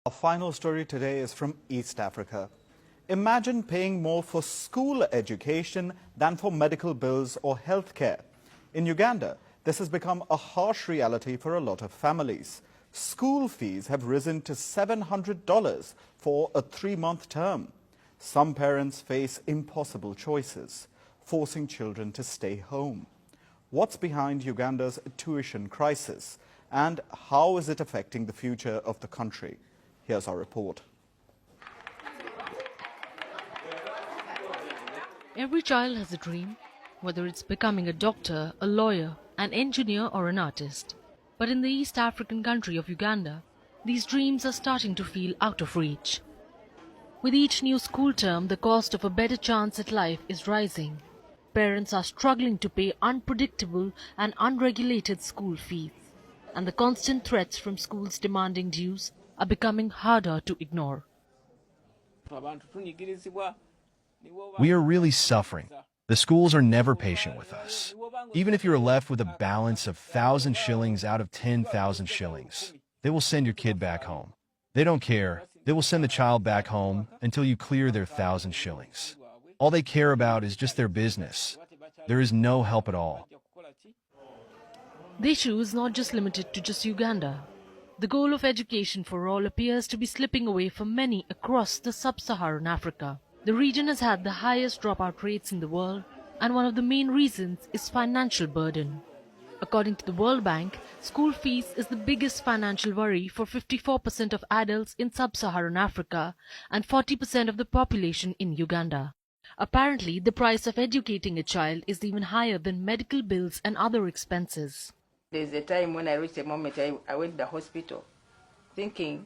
Our final story today is from East Africa. Imagine paying more for school education than for medical bills or health care. In Uganda, this has become a harsh reality for a lot of families. School fees have risen to $700 for a 3-month term. Some parents face impossible choices, forcing children to stay home. What's behind Uganda's tuition crisis, and how is it affecting the future of the country? Here's our report. Every child has a dream, whether it's becoming a doctor, a lawyer, an engineer or an artist. But in the East African country of Uganda, these dreams are starting to feel out of reach. With each new school term, the cost of a better chance at life is rising. Parents are struggling to pay unpredictable and unregulated school fees, and the constant threats from schools demanding dues are becoming harder to ignore. We are really suffering. The schools are never patient with us. Even if you're left with a balance of 1,000 shillings out of 10,000 shillings, they will send your kid back home. They don't care. They will send the child back home until you clear their 1,000 shillings. All they care about is just their business. There is no help at all. The issue is not just limited to just Uganda. The goal of education for all appears to be slipping away for many across the sub-Saharan Africa. The region has had the highest dropout rates in the world, and one of the main reasons is financial burden. According to the World Bank, school fees is the biggest financial worry for 54% of adults in sub-Saharan Africa and 40% of the population in Uganda. Apparently, the price of educating a child is even higher than medical bills and other expenses. There's a time when I reached a moment I went to the hospital thinking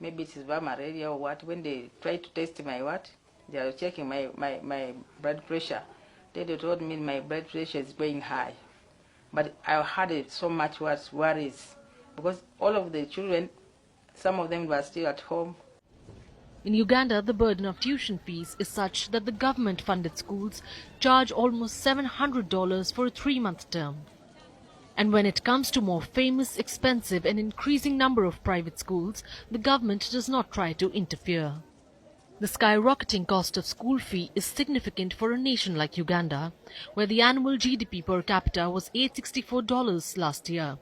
maybe it is malaria or what. When they tried to test my what, they are checking my blood pressure. They told me my blood pressure is going high. But I had so much worries because all of the children, some of them were still at home. In Uganda, the burden of tuition fees is such that the government-funded schools charge almost $700 for a 3-month term. And when it comes to more famous, expensive and increasing number of private schools, the government does not try to interfere. The skyrocketing cost of school fee is significant for a nation like Uganda, where the annual GDP per capita was $864 last year.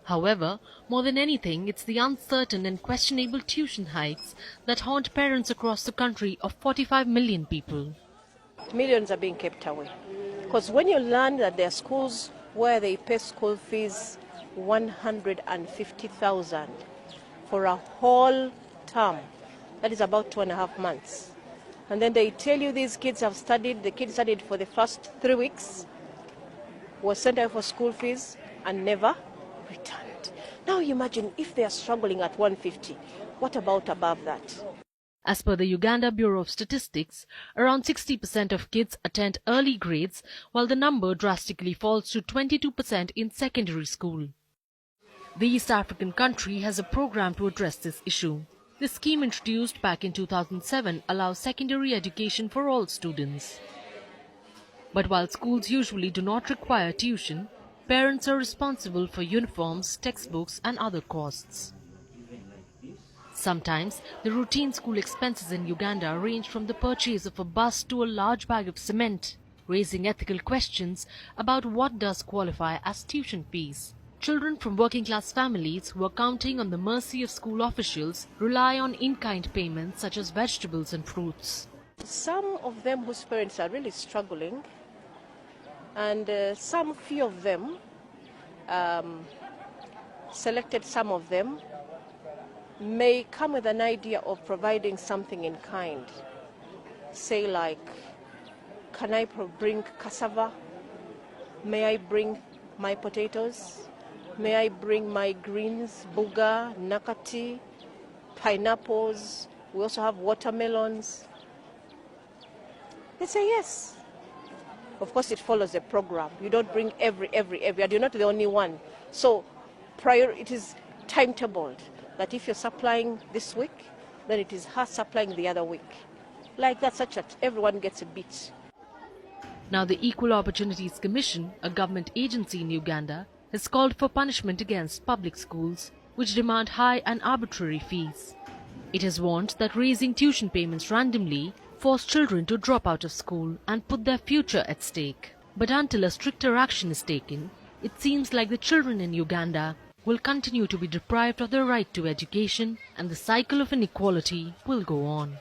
However, more than anything, it's the uncertain and questionable tuition hikes that haunt parents across the country of 45 million people. Millions are being kept away. Because when you learn that there are schools where they pay school fees 150,000 for a whole term, that is about 2.5 months. And then they tell you these kids have studied, the kids studied for the first 3 weeks, was sent out for school fees and never returned. Now imagine if they are struggling at 150, what about above that? As per the Uganda Bureau of Statistics, around 60% of kids attend early grades, while the number drastically falls to 22% in secondary school. The East African country has a program to address this issue. The scheme introduced back in 2007 allows secondary education for all students. But while schools usually do not require tuition, parents are responsible for uniforms, textbooks and other costs. Sometimes, the routine school expenses in Uganda range from the purchase of a bus to a large bag of cement, raising ethical questions about what does qualify as tuition fees. Children from working-class families who are counting on the mercy of school officials rely on in-kind payments such as vegetables and fruits. Some of them whose parents are really struggling, and some few of them selected some of them may come with an idea of providing something in kind. Say like, can I bring cassava? May I bring my potatoes? May I bring my greens, buga, nakati, pineapples? We also have watermelons. They say yes. Of course, it follows a program. You don't bring every, and you're not the only one. So it is timetabled. That if you're supplying this week, then it is her supplying the other week. Like that, such that everyone gets a bit. Now the Equal Opportunities Commission, a government agency in Uganda, has called for punishment against public schools, which demand high and arbitrary fees. It is warned that raising tuition payments randomly force children to drop out of school and put their future at stake. But until a stricter action is taken, it seems like the children in Uganda will continue to be deprived of their right to education, and the cycle of inequality will go on.